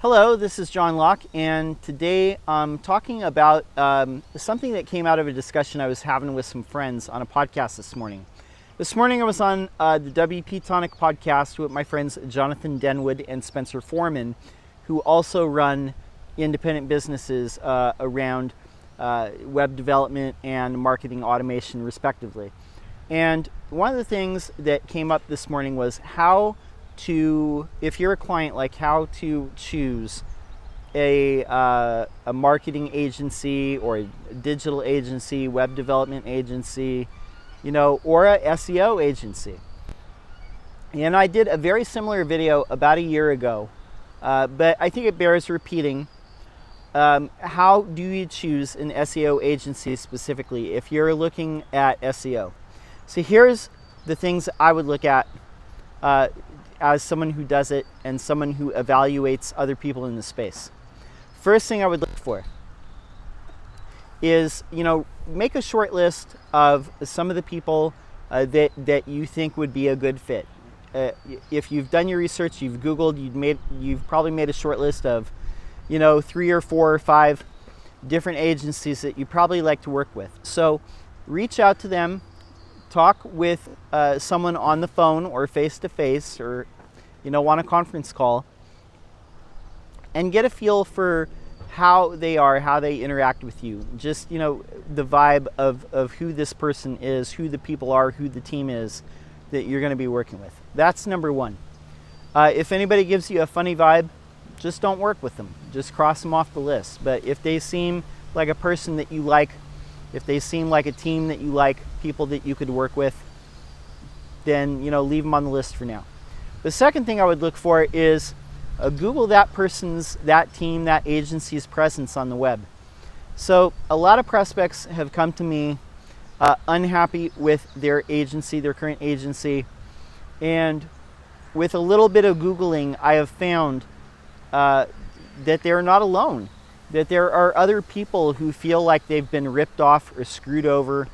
Hello, this is John Locke, and today I'm talking about something that came out of a discussion I was having with some friends on a podcast this morning. This morning I was on the WP Tonic podcast with my friends Jonathan Denwood and Spencer Foreman, who also run independent businesses around web development and marketing automation, respectively. And one of the things that came up this morning was how to, if you're a client, like how to choose a marketing agency or a digital agency, web development agency, or a SEO agency. And I did a very similar video about a year ago, but I think it bears repeating. How do you choose an SEO agency specifically if you're looking at SEO? So here's the things I would look at as someone who does it and someone who evaluates other people in the space. First thing I would look for is, make a short list of some of the people that you think would be a good fit. If you've done your research, you've Googled, you've probably made a short list of, 3 or 4 or 5 different agencies that you probably like to work with. So reach out to them. Talk with someone on the phone or face-to-face or, on a conference call, and get a feel for how they are, how they interact with you. Just, the vibe of who this person is, who the people are, who the team is that you're going to be working with. That's number one. If anybody gives you a funny vibe, just don't work with them. Just cross them off the list. But if they seem like a person that you like, if they seem like a team that you like, people that you could work with, then leave them on the list for now. The second thing I would look for is Google that person's, that team, that agency's presence on the web. So a lot of prospects have come to me unhappy with their agency, their current agency, and with a little bit of Googling, I have found that they're not alone. That there are other people who feel like they've been ripped off or screwed over,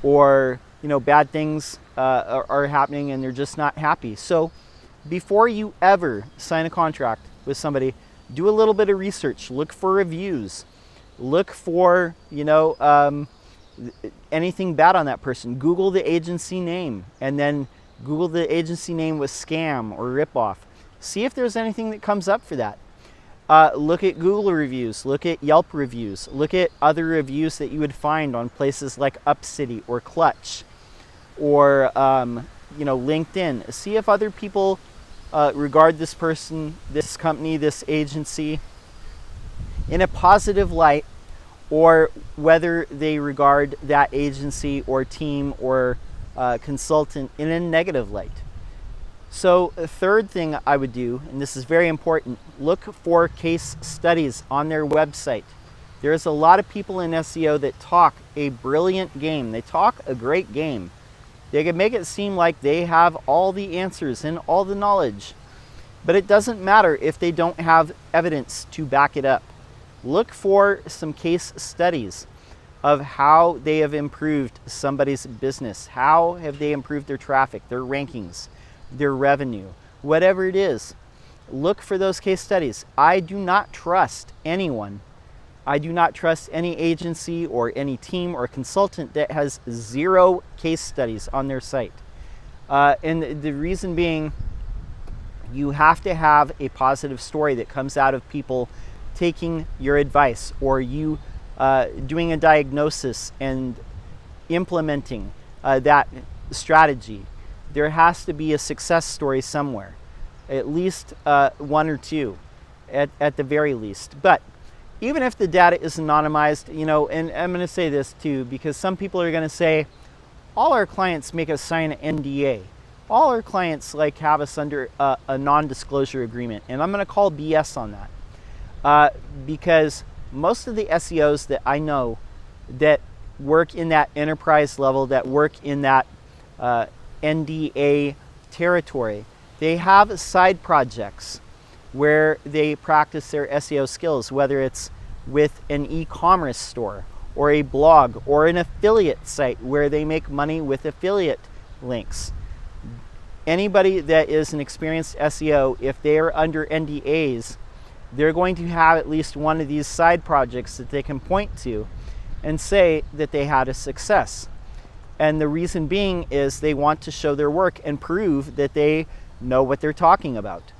or bad things are happening and they're just not happy. So before you ever sign a contract with somebody, do a little bit of research. Look for reviews. Look for anything bad on that person. Google the agency name, and then Google the agency name with scam or ripoff. See if there's anything that comes up for that. Look at Google reviews, look at Yelp reviews, look at other reviews that you would find on places like UpCity or Clutch or LinkedIn. See if other people regard this person, this company, this agency in a positive light, or whether they regard that agency or team or consultant in a negative light. So the third thing I would do, and this is very important, look for case studies on their website. There's a lot of people in SEO that talk a brilliant game. They talk a great game. They can make it seem like they have all the answers and all the knowledge, but it doesn't matter if they don't have evidence to back it up. Look for some case studies of how they have improved somebody's business. How have they improved their traffic, their rankings, their revenue, whatever it is. Look for those case studies. I do not trust anyone. I do not trust any agency or any team or consultant that has 0 case studies on their site. And the reason being, you have to have a positive story that comes out of people taking your advice, or you doing a diagnosis and implementing that strategy. There has to be a success story somewhere, at least 1 or 2 at the very least. But even if the data is anonymized, and I'm going to say this too, because some people are going to say, all our clients make us sign an NDA. All our clients have us under a non-disclosure agreement. And I'm going to call BS on that because most of the SEOs that I know that work in that enterprise level, that work in that NDA territory, they have side projects where they practice their SEO skills, whether it's with an e-commerce store or a blog or an affiliate site where they make money with affiliate links. Anybody that is an experienced SEO, if they are under NDAs, they're going to have at least one of these side projects that they can point to and say that they had a success. And the reason being is they want to show their work and prove that they know what they're talking about.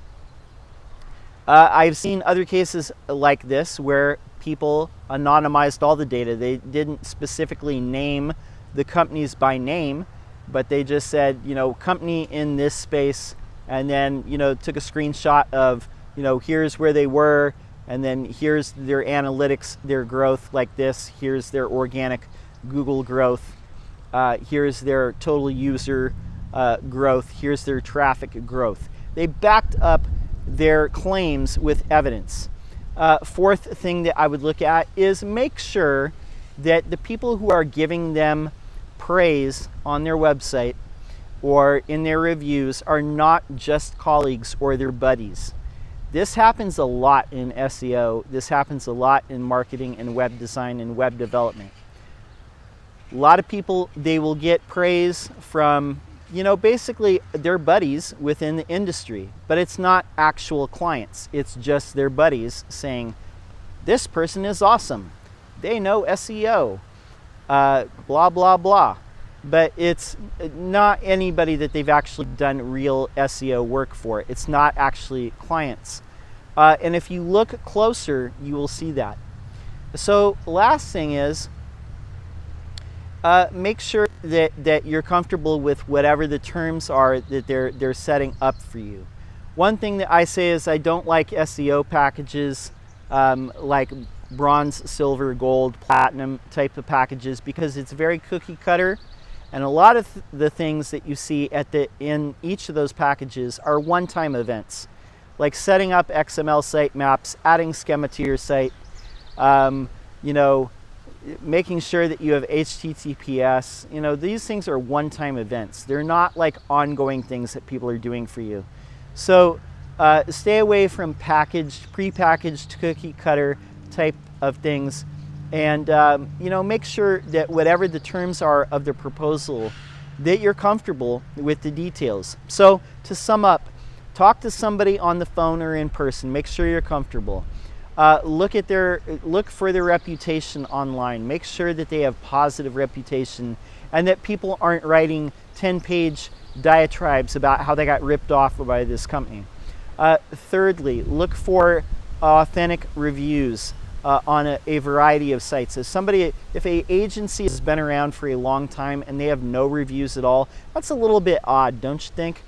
I've seen other cases like this where people anonymized all the data. They didn't specifically name the companies by name, but they just said, you know, company in this space, and then, you know, took a screenshot of, you know, here's where they were, and then here's their analytics, their growth like this, here's their organic Google growth, here's their total user growth, here's their traffic growth. They backed up their claims with evidence. Fourth thing that I would look at is make sure that the people who are giving them praise on their website or in their reviews are not just colleagues or their buddies. This happens a lot in SEO. This happens a lot in marketing and web design and web development. A lot of people, they will get praise from, you know, basically their buddies within the industry, but it's not actual clients. It's just their buddies saying, this person is awesome. They know SEO, blah, blah, blah. But it's not anybody that they've actually done real SEO work for. It's not actually clients. And if you look closer, you will see that. So last thing is, make sure that you're comfortable with whatever the terms are that they're setting up for you. One thing that I say is I don't like SEO packages like bronze, silver, gold, platinum type of packages because it's very cookie cutter. And a lot of the things that you see in each of those packages are one-time events, like setting up XML sitemaps, adding schema to your site, you know, making sure that you have HTTPS. You know, these things are one-time events. They're not like ongoing things that people are doing for you. So stay away from pre-packaged cookie cutter type of things. And you know, make sure that whatever the terms are of the proposal, that you're comfortable with the details. So to sum up, talk to somebody on the phone or in person. Make sure you're comfortable. Look for their reputation online. Make sure that they have positive reputation and that people aren't writing 10-page diatribes about how they got ripped off by this company. Thirdly, look for authentic reviews on a variety of sites. If an agency has been around for a long time and they have no reviews at all, that's a little bit odd, don't you think?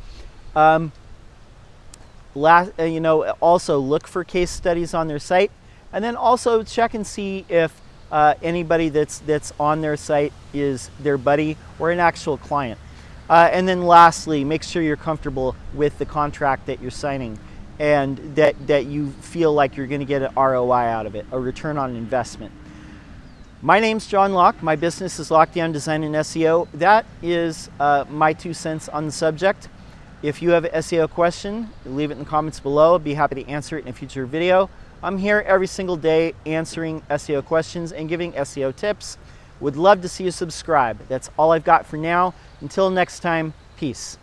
You know, also look for case studies on their site, and then also check and see if anybody that's on their site is their buddy or an actual client. And then lastly, make sure you're comfortable with the contract that you're signing and that you feel like you're going to get an ROI out of it, a return on investment. My name's John Locke. My business is Lockdown Design and SEO. That is my 2 cents on the subject. If you have an SEO question, leave it in the comments below. I'll be happy to answer it in a future video. I'm here every single day answering SEO questions and giving SEO tips. Would love to see you subscribe. That's all I've got for now. Until next time, peace.